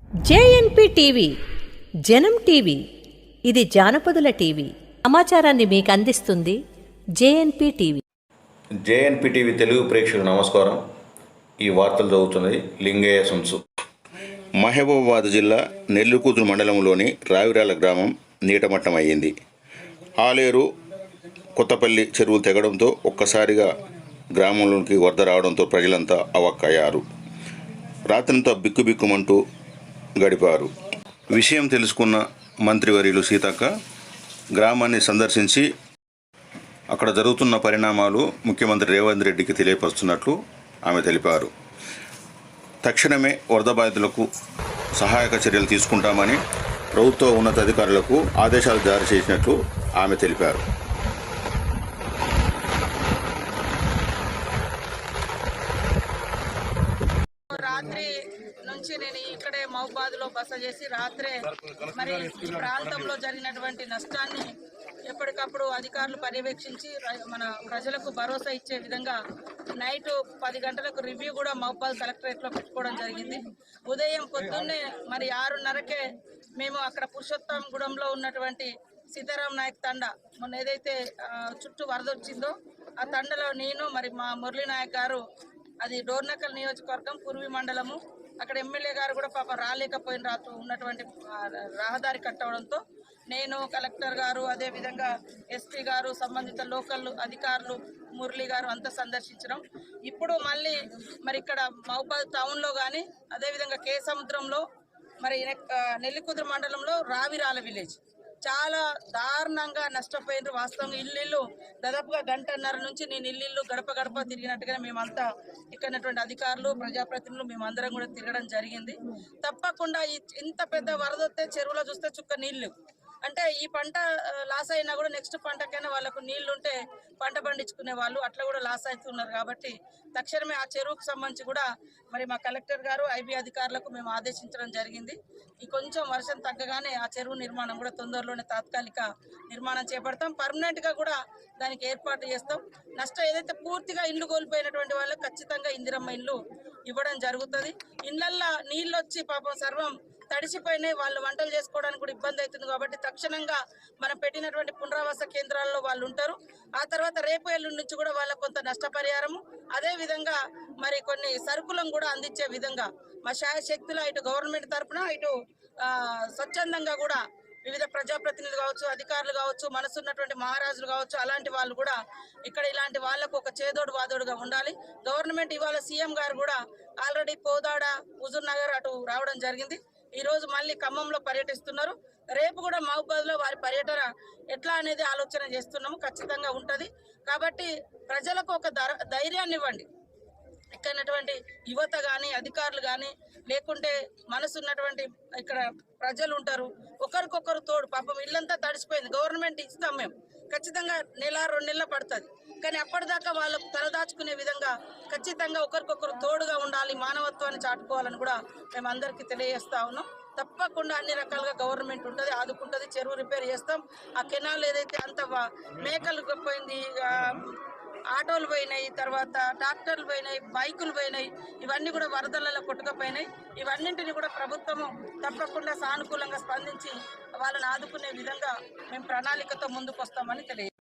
జేఎన్పీ TV జనం TV ఇది జానపదుల TV. సమాచారాన్ని మీకు అందిస్తుంది జేఎన్పీ టీవీ. జేఎన్పీ టీవీ తెలుగు ప్రేక్షకులకు నమస్కారం. ఈ వార్తలు చదువుతున్నది లింగయ్య సుంసు. మహబూబాబాద్ జిల్లా నెల్లికుదురు మండలంలోని రావిరాల గ్రామం నీటమట్టం అయ్యింది. ఆలేరు కొత్తపల్లి చెరువులు తెగడంతో ఒక్కసారిగా గ్రామంలోకి వరద రావడంతో ప్రజలంతా అవాక్కయ్యారు. రాత్రంతా బిక్కుబిక్కుమంటూ గడిపారు. విషయం తెలుసుకున్న మంత్రివర్యులు సీతక్క గ్రామాన్ని సందర్శించి అక్కడ జరుగుతున్న పరిణామాలు ముఖ్యమంత్రి రేవంత్ రెడ్డికి తెలియపరుస్తున్నట్లు ఆమె తెలిపారు. తక్షణమే వరద బాధితులకు సహాయక చర్యలు తీసుకుంటామని ప్రభుత్వ ఉన్నతాధికారులకు ఆదేశాలు జారీ చేసినట్లు ఆమె తెలిపారు. రాత్రి నుంచి నేను ఇక్కడే మహబూబాద్లో బస చేసి రాత్రే మరి ఈ ప్రాంతంలో జరిగినటువంటి నష్టాన్ని ఎప్పటికప్పుడు అధికారులు పర్యవేక్షించి మన ప్రజలకు భరోసా ఇచ్చే విధంగా నైట్ 10 గంటలకు రివ్యూ కూడా మహబూబాద్ కలెక్టరేట్లో పెట్టుకోవడం జరిగింది. ఉదయం పొద్దున్నే మరి 6:30కే మేము అక్కడ పురుషోత్తమగూడెంలో ఉన్నటువంటి సీతారాం నాయక్ తండ మొన్న ఏదైతే చుట్టూ వరద వచ్చిందో ఆ తండలో నేను మరి మా మురళీ నాయక్ గారు, అది డోర్నకల్ నియోజకవర్గం పూర్వీ మండలము, అక్కడ ఎమ్మెల్యే గారు కూడా పాప రాలేకపోయిన రాత్రి ఉన్నటువంటి రహదారి కట్టడంతో నేను, కలెక్టర్ గారు, అదేవిధంగా ఎస్పీ గారు, సంబంధిత లోకల్ అధికారులు, మురళి గారు అంతా సందర్శించడం. ఇప్పుడు మళ్ళీ మరి ఇక్కడ మహబూబాద్ టౌన్లో కానీ అదేవిధంగా కే సముద్రంలో మరి నెల్లికుదురు మండలంలో రావిరాల విలేజ్ చాలా దారుణంగా నష్టపోయినారు. వాస్తవంగా ఇల్లు దాదాపుగా 1.5 గంటల నుంచి నేను ఇల్లు గడప గడప తిరిగినట్టుగా మేమంతా ఇక్కడటువంటి అధికారులు, ప్రజాప్రతినిధులు మేమందరం కూడా తిరగడం జరిగింది. తప్పకుండా ఇంత పెద్ద వరద వస్తే చెరువులో చూస్తే చుక్క నీళ్లు అంటే ఈ పంట లాస్ అయినా కూడా నెక్స్ట్ పంటకైనా వాళ్ళకు నీళ్లు ఉంటే పంట పండించుకునే వాళ్ళు అట్లా కూడా లాస్ అవుతున్నారు. కాబట్టి తక్షణమే ఆ చెరువుకు సంబంధించి కూడా మరి మా కలెక్టర్ గారు, ఐబీ అధికారులకు మేము ఆదేశించడం జరిగింది. ఈ కొంచెం వర్షం తగ్గగానే ఆ చెరువు నిర్మాణం కూడా తొందరలోనే తాత్కాలిక నిర్మాణం చేపడతాం. పర్మనెంట్గా కూడా దానికి ఏర్పాటు చేస్తాం. నష్టం ఏదైతే పూర్తిగా ఇల్లు కోల్పోయినటువంటి వాళ్ళకి ఖచ్చితంగా ఇందిరమ్మ ఇల్లు ఇవ్వడం జరుగుతుంది. ఇళ్లల్లో నీళ్ళు వచ్చి పాపం సర్వం తడిసిపోయినాయి, వాళ్ళు వంటలు చేసుకోవడానికి కూడా ఇబ్బంది అవుతుంది. కాబట్టి తక్షణంగా మనం పెట్టినటువంటి పునరావాస కేంద్రాల్లో వాళ్ళు ఉంటారు. ఆ తర్వాత రేపు ఎల్లుండి నుంచి కూడా వాళ్ళకు కొంత నష్టపరిహారము, అదేవిధంగా మరి కొన్ని సరుకులను కూడా అందించే విధంగా మా శాయశక్తులు ఇటు గవర్నమెంట్ తరఫున ఇటు స్వచ్ఛందంగా కూడా వివిధ ప్రజాప్రతినిధులు కావచ్చు, అధికారులు కావచ్చు, మనసున్నటువంటి మహారాజులు కావచ్చు, అలాంటి వాళ్ళు కూడా ఇక్కడ ఇలాంటి వాళ్లకు ఒక చేదోడు వాదోడుగా ఉండాలి. గవర్నమెంట్ ఇవాళ సీఎం గారు కూడా ఆల్రెడీ పోదాడ, హుజూర్ నగర్ అటు రావడం జరిగింది. ఈ రోజు మళ్ళీ ఖమ్మంలో పర్యటిస్తున్నారు. రేపు కూడా మహబూబాద్లో వారి పర్యటన ఎట్లా అనేది ఆలోచన చేస్తున్నాము. ఖచ్చితంగా ఉంటుంది. కాబట్టి ప్రజలకు ఒక ధైర్యాన్ని ఇవ్వండి. ఇక్కడటువంటి యువత కానీ, అధికారులు కానీ, లేకుంటే మనసున్నటువంటి ఇక్కడ ప్రజలు ఉంటారు, ఒకరికొకరు తోడు. పాపం ఇల్లంతా తడిసిపోయింది. గవర్నమెంట్ ఇస్తాం మేము, ఖచ్చితంగా 1-2 నెలలు పడుతుంది. కానీ అప్పటిదాకా వాళ్ళకు తలదాచుకునే విధంగా ఖచ్చితంగా ఒకరికొకరు తోడుగా ఉండాలి, మానవత్వాన్ని చాటుకోవాలని కూడా మేము అందరికీ తెలియజేస్తా ఉన్నాం. తప్పకుండా అన్ని రకాలుగా గవర్నమెంట్ ఉంటుంది, ఆదుకుంటుంది. చెరువు రిపేర్ చేస్తాం. ఆ కెనాల్ ఏదైతే అంత మేకలు పోయింది, ఆటోలు పోయినాయి, తర్వాత ట్రాక్టర్లు పోయినాయి, బైకులు పోయినాయి, ఇవన్నీ కూడా వరదలలో కొట్టుకుపోయినాయి. ఇవన్నింటినీ కూడా ప్రభుత్వము తప్పకుండా సానుకూలంగా స్పందించి వాళ్ళని ఆదుకునే విధంగా మేము ప్రణాళికతో ముందుకు వస్తామని తెలియదు.